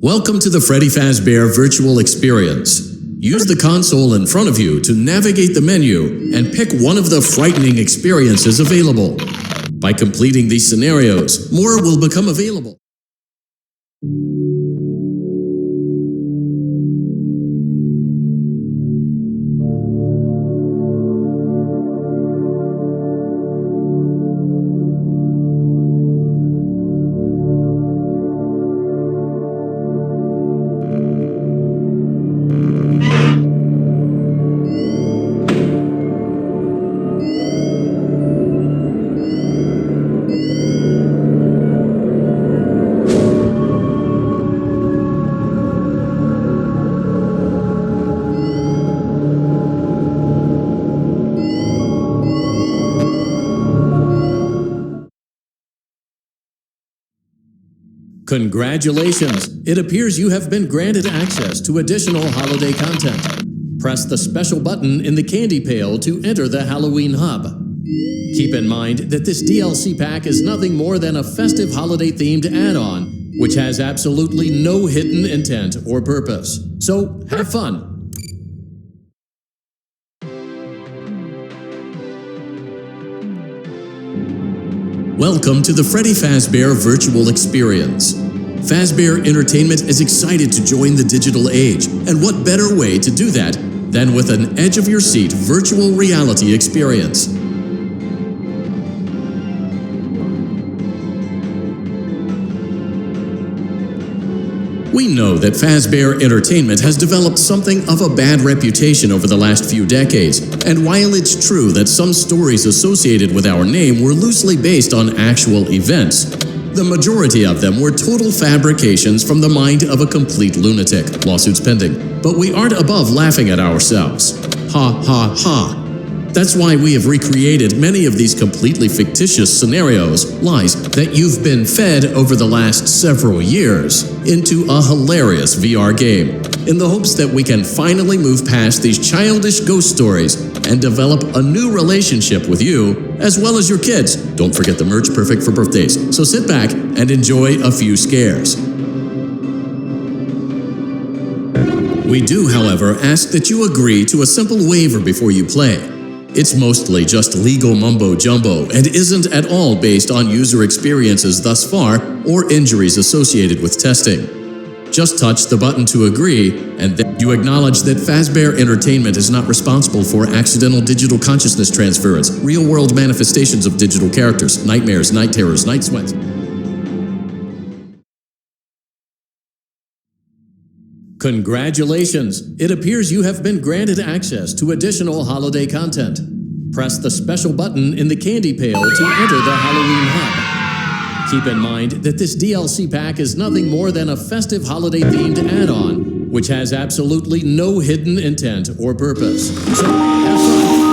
Welcome to the Freddy Fazbear virtual experience. Use the console in front of you to navigate the menu and pick one of the frightening experiences available. By completing these scenarios, more will become available. Congratulations! It appears you have been granted access to additional holiday content. Press the special button in the candy pail to enter the Halloween hub. Keep in mind that this DLC pack is nothing more than a festive holiday-themed add-on, which has absolutely no hidden intent or purpose. So, have fun! Welcome to the Freddy Fazbear virtual experience. Fazbear Entertainment is excited to join the digital age, and what better way to do that than with an edge-of-your-seat virtual reality experience. We know that Fazbear Entertainment has developed something of a bad reputation over the last few decades, and while it's true that some stories associated with our name were loosely based on actual events, the majority of them were total fabrications from the mind of a complete lunatic, lawsuits pending. But we aren't above laughing at ourselves. Ha ha ha. That's why we have recreated many of these completely fictitious scenarios, lies, that you've been fed over the last several years into a hilarious VR game, in the hopes that we can finally move past these childish ghost stories and develop a new relationship with you, as well as your kids. Don't forget the merch, perfect for birthdays. So sit back and enjoy a few scares. We do, however, ask that you agree to a simple waiver before you play. It's mostly just legal mumbo-jumbo and isn't at all based on user experiences thus far or injuries associated with testing. Just touch the button to agree, and then you acknowledge that Fazbear Entertainment is not responsible for accidental digital consciousness transference, real-world manifestations of digital characters, nightmares, night terrors, night sweats. Congratulations! It appears you have been granted access to additional holiday content. Press the special button in the candy pail to enter the Halloween hub. Keep in mind that this DLC pack is nothing more than a festive holiday-themed add-on, which has absolutely no hidden intent or purpose. So, have fun!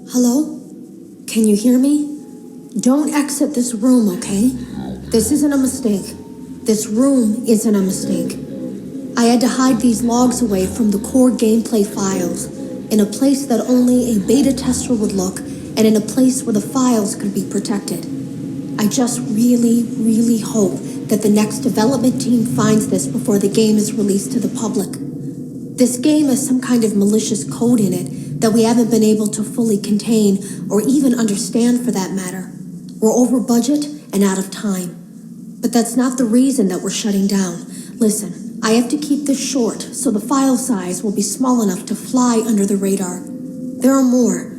Hello? Can you hear me? Don't exit this room, okay? This isn't a mistake. This room isn't a mistake. I had to hide these logs away from the core gameplay files in a place that only a beta tester would look, and in a place where the files could be protected. I just really, really hope that the next development team finds this before the game is released to the public. This game has some kind of malicious code in it that we haven't been able to fully contain or even understand for that matter. We're over budget and out of time. But that's not the reason that we're shutting down. Listen, I have to keep this short so the file size will be small enough to fly under the radar. There are more.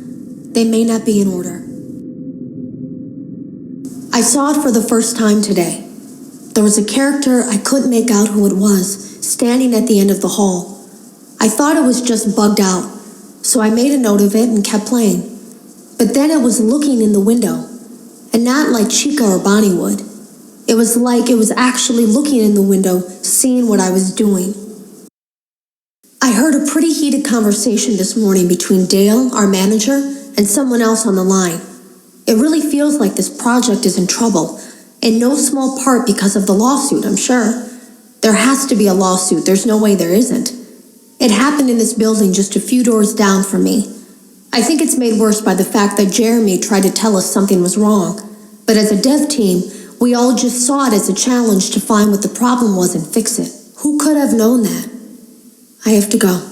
They may not be in order. I saw it for the first time today. There was a character I couldn't make out who it was, standing at the end of the hall. I thought it was just bugged out, so I made a note of it and kept playing. But then it was looking in the window, and not like Chica or Bonnie would. It was like it was actually looking in the window, seeing what I was doing. I heard a pretty heated conversation this morning between Dale, our manager, and someone else on the line. It really feels like this project is in trouble, in no small part because of the lawsuit, I'm sure. There has to be a lawsuit, there's no way there isn't. It happened in this building just a few doors down from me. I think it's made worse by the fact that Jeremy tried to tell us something was wrong. But as a dev team, we all just saw it as a challenge to find what the problem was and fix it. Who could have known that? I have to go.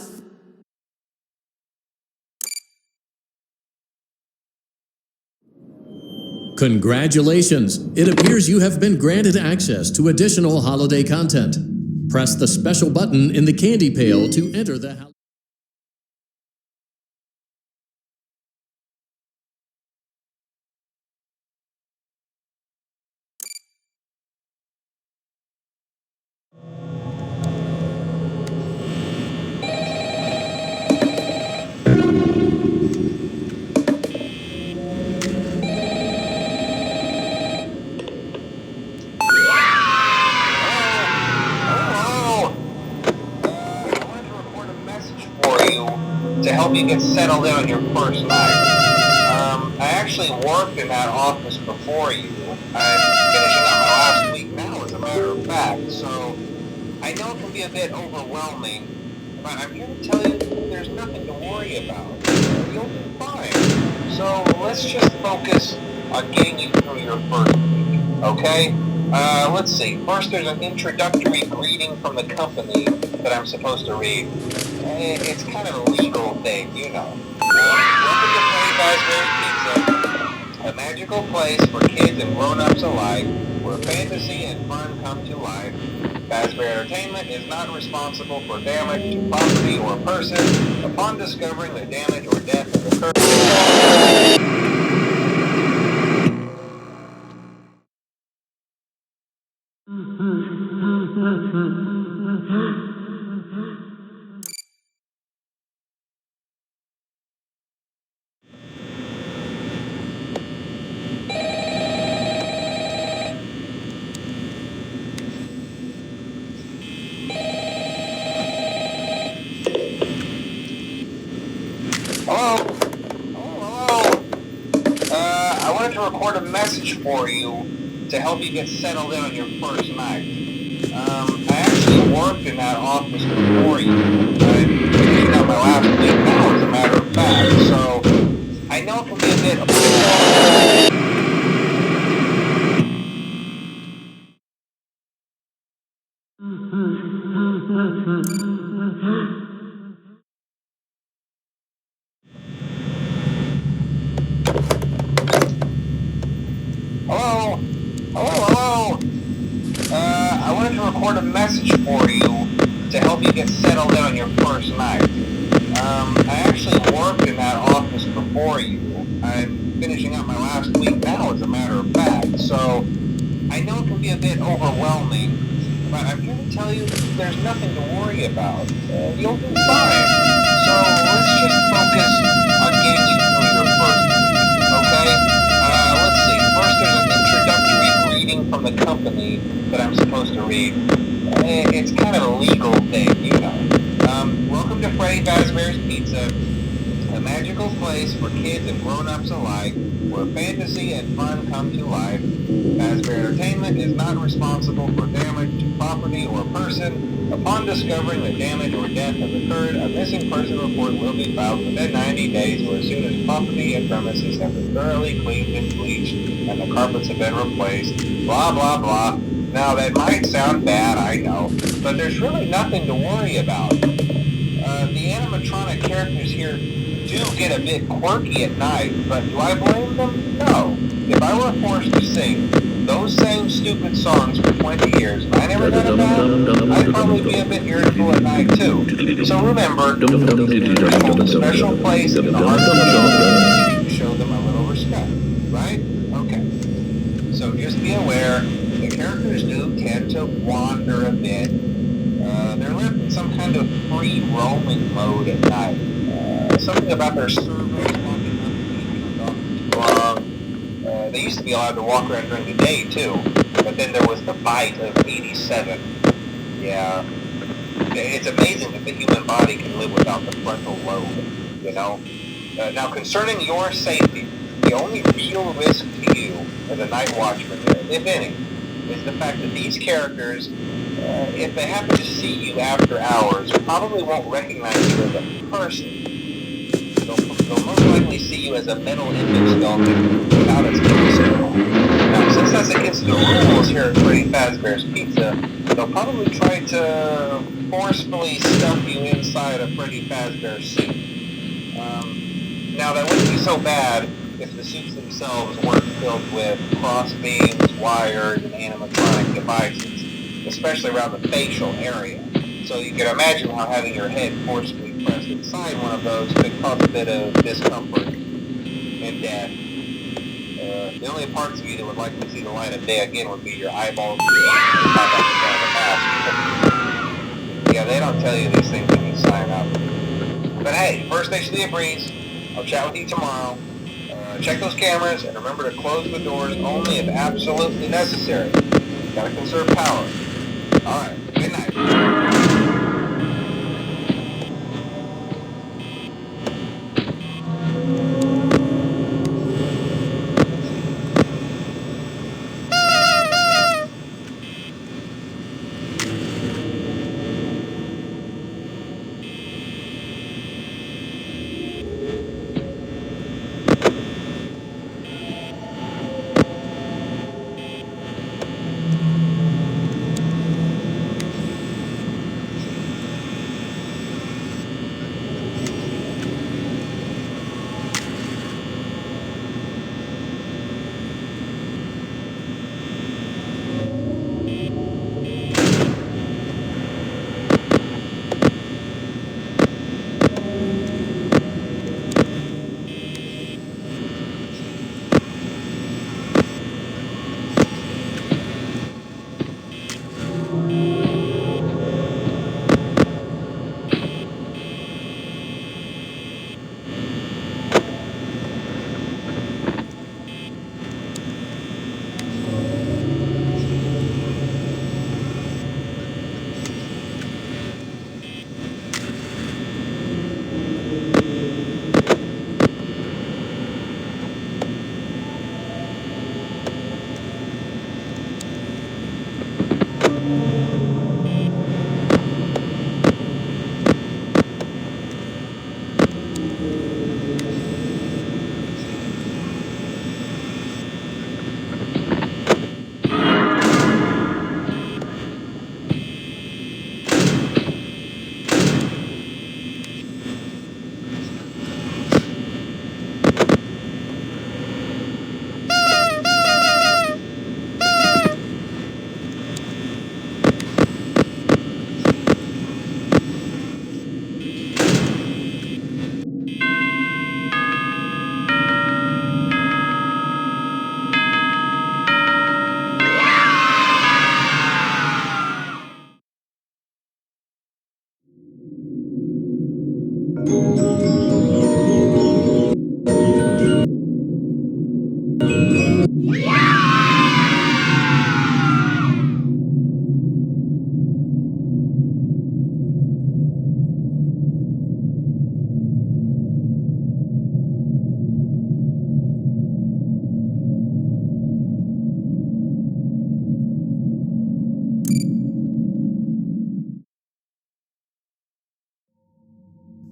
Congratulations! It appears you have been granted access to additional holiday content. Press the special button in the candy pail to enter the to help you get settled in on your first night. I actually worked in that office before you. I'm finishing up my last week now, as a matter of fact, so I know it can be a bit overwhelming, but I'm here to tell you there's nothing to worry about. You'll be fine. So let's just focus on getting you through your first week, okay? Let's see. First, there's an introductory greeting from the company that I'm supposed to read. It's kind of a legal thing, you know. Welcome to Freddy Pizza, a magical place for kids and grown-ups alike, where fantasy and fun come to life. Fazbear Entertainment is not responsible for damage to property or person upon discovering that damage or death has occurred. Hello? I wanted to record a message for you to help you get settled in on your first night. I actually worked in that office before you. I'm finishing up my last week now, as a matter of fact, so I know it can be a bit... Hello? I wanted to record a message for you to help you get settled in on your first night. I actually worked in that office before you. I'm finishing up my last week now, as a matter of fact, so I know it can be a bit overwhelming, but I'm here to tell you there's nothing to worry about. You'll be fine. So let's just focus on getting you through your first week, okay? Let's see. First, there's an introductory greeting from the company that I'm supposed to read. It's kind of a legal thing, you know. Welcome to Freddy Fazbear's Pizza, a a magical place for kids and grown-ups alike, where fantasy and fun come to life. Fazbear Entertainment is not responsible for damage to property or person. Upon discovering that damage or death has occurred, a missing person report will be filed within 90 days or as soon as property and premises have been thoroughly cleaned and bleached and the carpets have been replaced. Blah, blah, blah. Now, that might sound bad, I know, but there's really nothing to worry about. The animatronic characters here do get a bit quirky at night, but do I blame them? No. If I were forced to sing those same stupid songs for 20 years and I never got a bath, I'd probably be a bit irritable at night too. So remember, these characters hold a special place in the heart of the show. To show them a little respect, right? Okay. So just be aware, the characters do tend to wander a bit. They're left in some kind of free roaming mode at night. Something about their servers walking up and too long. They used to be allowed to walk around during the day too, but then there was the bite of 87. Yeah. It's amazing that the human body can live without the frontal lobe, you know? Now, concerning your safety, the only real risk to you as a night watchman there, if any, is the fact that these characters, if they happen to see you after hours, probably won't recognize you as a person. They'll most likely see you as a metal image skeleton without its physical. Now, since that's against the rules here at Freddy Fazbear's Pizza, they'll probably try to forcefully stuff you inside a Freddy Fazbear suit. Now, that wouldn't be so bad if the suits themselves weren't filled with cross beams, wires, and animatronic devices, especially around the facial area. So you can imagine how having your head forcefully pressed inside one of those could cause a bit of discomfort and death. The only parts of you that would like to see the light of day again would be your eyeballs and pop up and down the mask. Yeah, they don't tell you these things when you sign up. But hey, first station of the breeze. I'll chat with you tomorrow. Check those cameras and remember to close the doors only if absolutely necessary. Gotta conserve power. Alright, good night.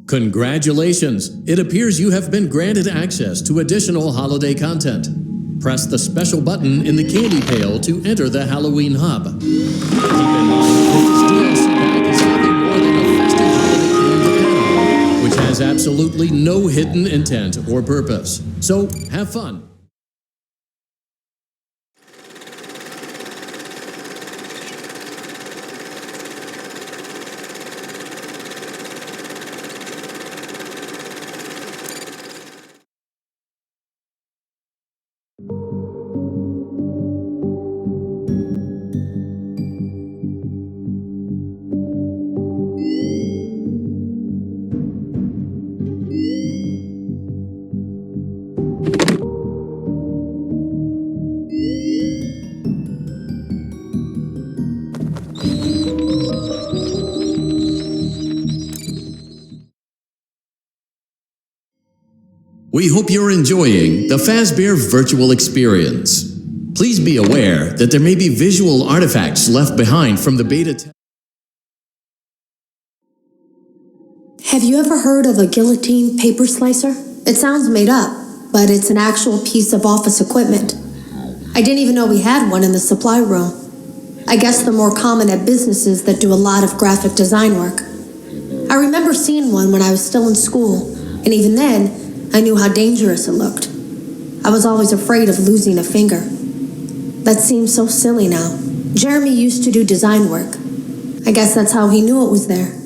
Congratulations! It appears you have been granted access to additional holiday content. Press the special button in the candy pail to enter the Halloween hub. Keep in mind that this DLC pack is nothing more than a festive holiday-themed add-on, which has absolutely no hidden intent or purpose. So, have fun! We hope you're enjoying the Fazbear virtual experience. Please be aware that there may be visual artifacts left behind from the beta test. Have you ever heard of a guillotine paper slicer? It sounds made up, but it's an actual piece of office equipment. I didn't even know we had one in the supply room. I guess they're more common at businesses that do a lot of graphic design work. I remember seeing one when I was still in school, and even then, I knew how dangerous it looked. I was always afraid of losing a finger. That seems so silly now. Jeremy used to do design work. I guess that's how he knew it was there.